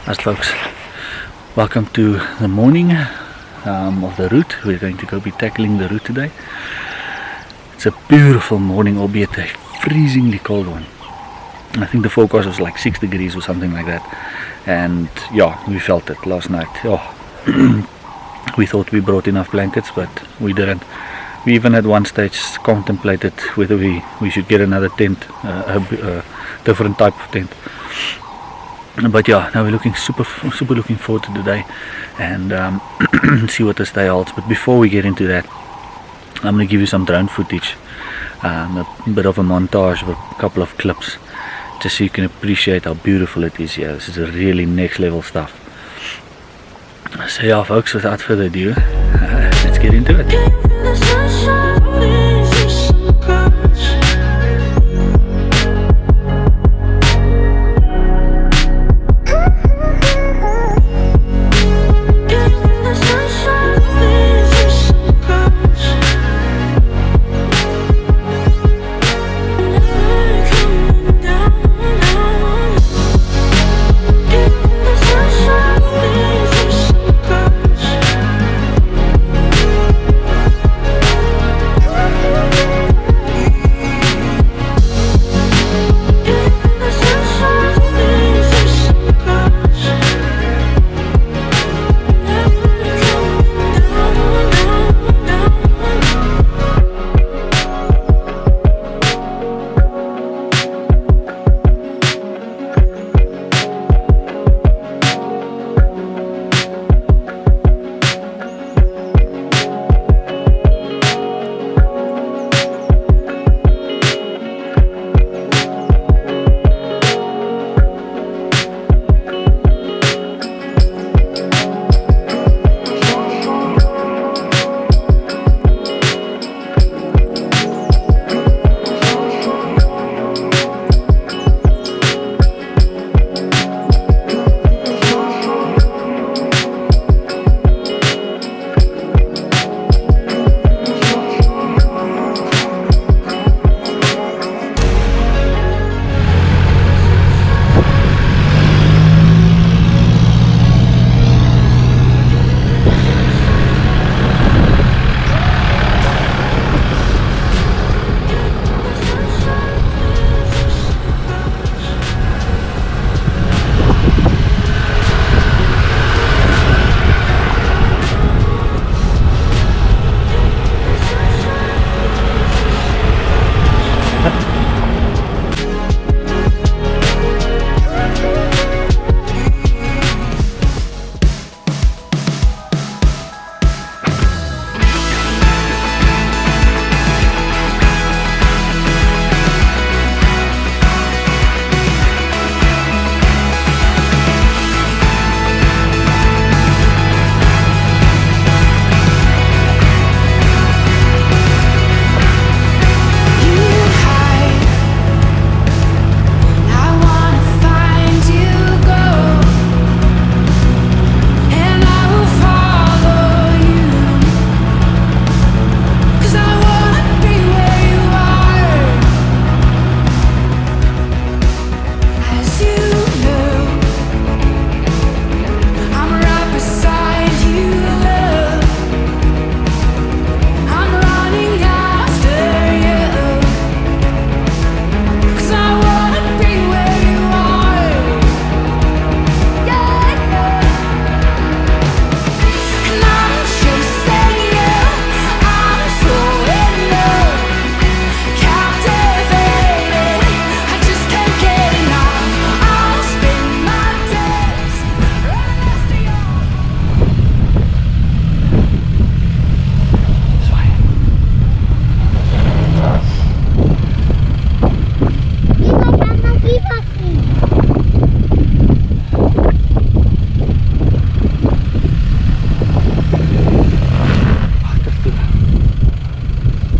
As folks, welcome to the morning of the route. We're going to go be tackling the route today. It's a beautiful morning, albeit a freezingly cold one. I think the forecast was like 6 degrees or something like that, and yeah, we felt it last night. We thought we brought enough blankets, but we didn't. We even at one stage contemplated whether we should get another tent, a different type of tent. But yeah, now we're looking super looking forward to the day and see what this day holds. But before we get into that, I'm going to give you some drone footage, a bit of a montage of a couple of clips, just so you can appreciate how beautiful it is here. This is a really next level stuff. So yeah folks, without further ado, let's get into it.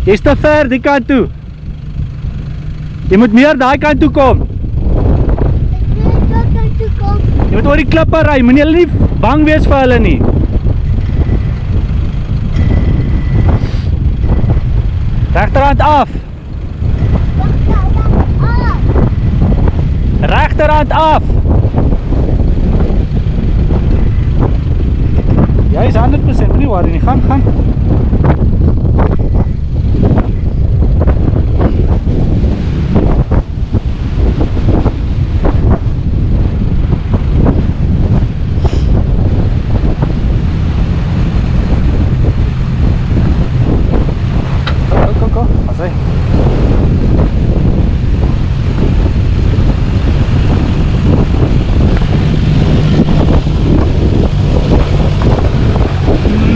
Jy's te ver die kant toe. Jy moet meer daai kant toe kom. Jy moet oor die klippe ry, moenie hulle nie bang wees vir hulle nie. Regterhand af. Regterhand af. waar nie, gaan. Go, wat sê?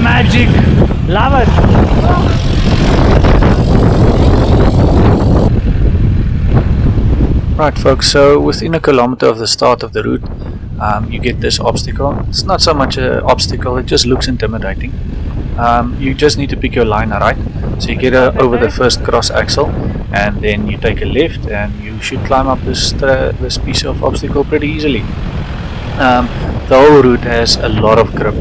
Magic! Love it! Right folks, so within a kilometer of the start of the route, you get this obstacle. It's not so much an obstacle, it just looks intimidating. You just need to pick your line right. So you get over the first cross axle and then you take a left and you should climb up this piece of obstacle pretty easily. The whole route has a lot of grip.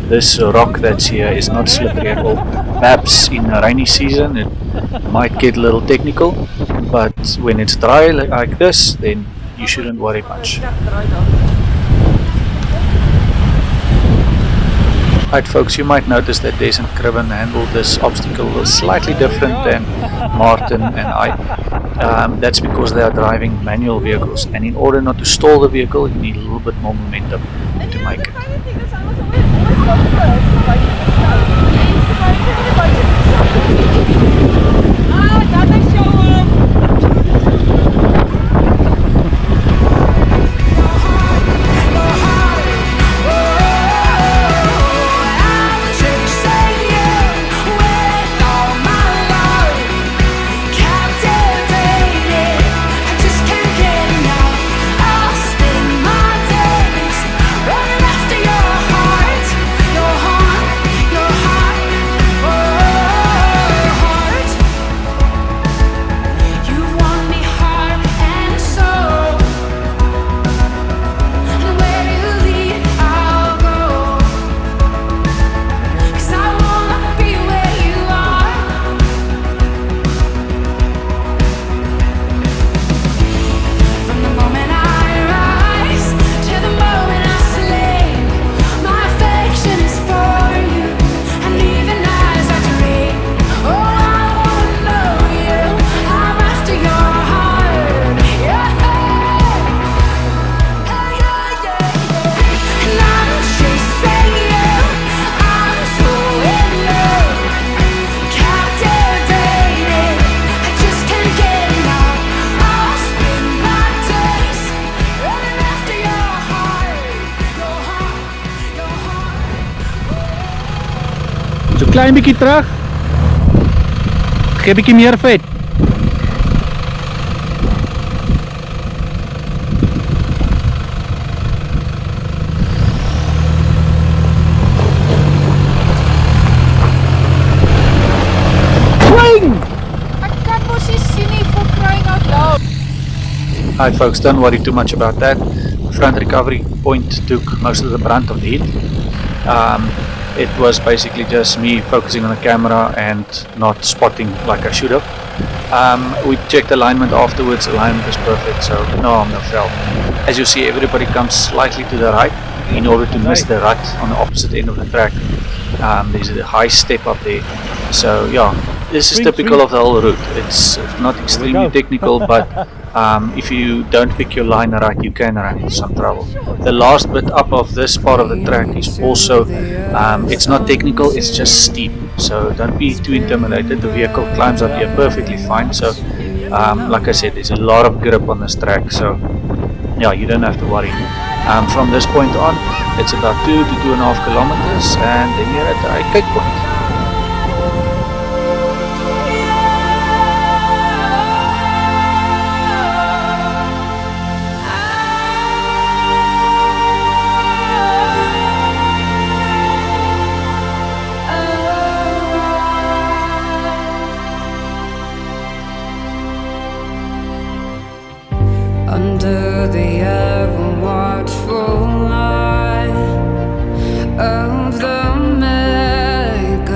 This rock that's here is not slippery at all. Perhaps in a rainy season it might get a little technical, but when it's dry like this, then you shouldn't worry much. Right folks, you might notice that Des and Kribben handled this obstacle slightly different than Martin and I. That's because they are driving manual vehicles, and in order not to stall the vehicle, you need a little bit more momentum to make it. So klein bietjie terug. Gee bietjie meer vet. Swing! Ek kan mos nie sien nie for crying out loud. Alright folks, don't worry too much about that. The front recovery point took most of the brunt of the hit. It was basically just me focusing on the camera and not spotting like I should have. We checked alignment afterwards, alignment is perfect, so no harm, no foul. As you see, everybody comes slightly to the right in order to miss the rut on the opposite end of the track. There's a high step up there, so yeah, this is typical of the whole route. It's not extremely technical, but if you don't pick your line right, you can run into some trouble. The last bit up of this part of the track is also, it's not technical, it's just steep, so don't be too intimidated. The vehicle climbs up here perfectly fine, so like I said, there's a lot of grip on this track, so yeah, you don't have to worry. From this point on, it's about 2 to 2.5 kilometers, and then you're at the high kick point. Under the ever watchful eye of the mega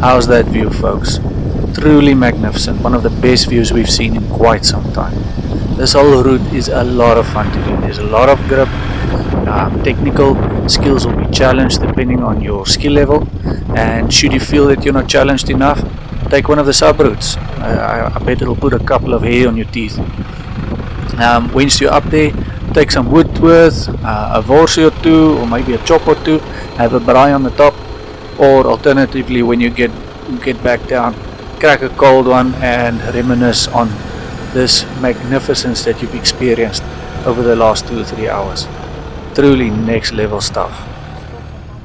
How's that view, folks? Truly magnificent, one of the best views we've seen in quite some time. This whole route is a lot of fun to do. There's a lot of grip. Technical skills will be challenged depending on your skill level, and should you feel that you're not challenged enough, take one of the sub routes. I bet it'll put a couple of hair on your teeth. Once you're up there, take some wood with a worsie or two, or maybe a chop or two, have a braai on the top, or alternatively when you get back down, crack a cold one and reminisce on this magnificence that you've experienced over the last 2 or 3 hours. Truly next level stuff.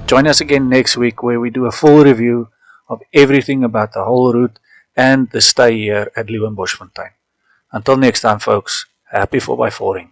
Join us again next week where we do a full review of everything about the whole route and the stay here at Leeuwenboschfontein. Until next time, folks, happy 4x4ing.